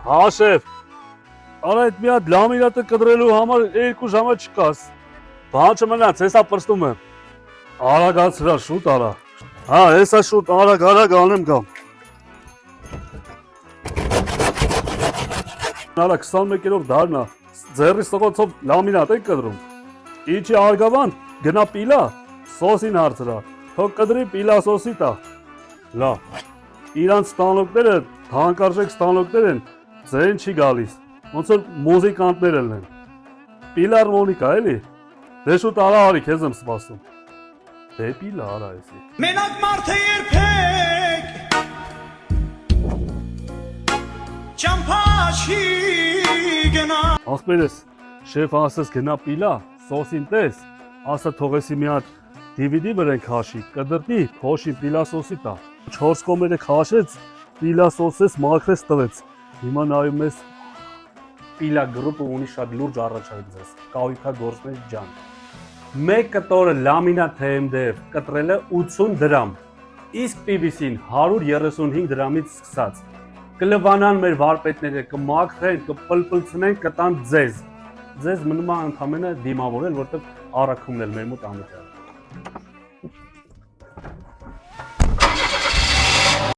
Հա շեֆ, արա այդ մի հատ լամինատը կտրելու համար 2 ժամ չկաս։ Բան չմնաց, հեսա պրստում եմ։ Արագացրա, շուտ արա։ Հա, հեսա շուտ արագ անեմ գամ։ Արա 21-րդ դարն է, ձեռի սղոցով լամինատ եք կտրում։ Իջի արգավանդ, գնա պիլա, սոսին հարցրա, թող կտրի պիլա սոսի տա։ Լավ, իրանց ստանոկները, թանկարժեք ստանոկներ են, ձեն չի գալիս, ոնց որ մուզիկանտներ են։ Պիլարմոնիկա էլի, դե շուտ արա արի, քեզ եմ սպասում։ Դե պիլա արա էսի։ Մենակ մարդը երբեք Չամփա չի գնա Ասպերես, շեֆ ասես գնա պիլա, սոսին տես, ասա թողեսի մի հատ DVD վրեն քաշի, կդրտի, փոշի պիլա սոսի տա։ 4 կոմերը քաշեց, պիլա սոսես մաքրեց տվեց։ Հիմա նայում ես պիլա գրուպը ունի շատ լուրջ առաջարկ ձեզ, կահույքագործներ ջան։ 1 կտորը լամինատ TMDF կտրել է 80 դրամ, իսկ PVC-ին 135 դրամից սկսած։ Կլվանան մեր վարպետները, կմաքրեն, կպլպլցնեն, կտան ձեզ։ Ձեզ մնում է ընդամենը դիմավորել, որտեղ առաքումն էլ մեր մոտ անհետ է։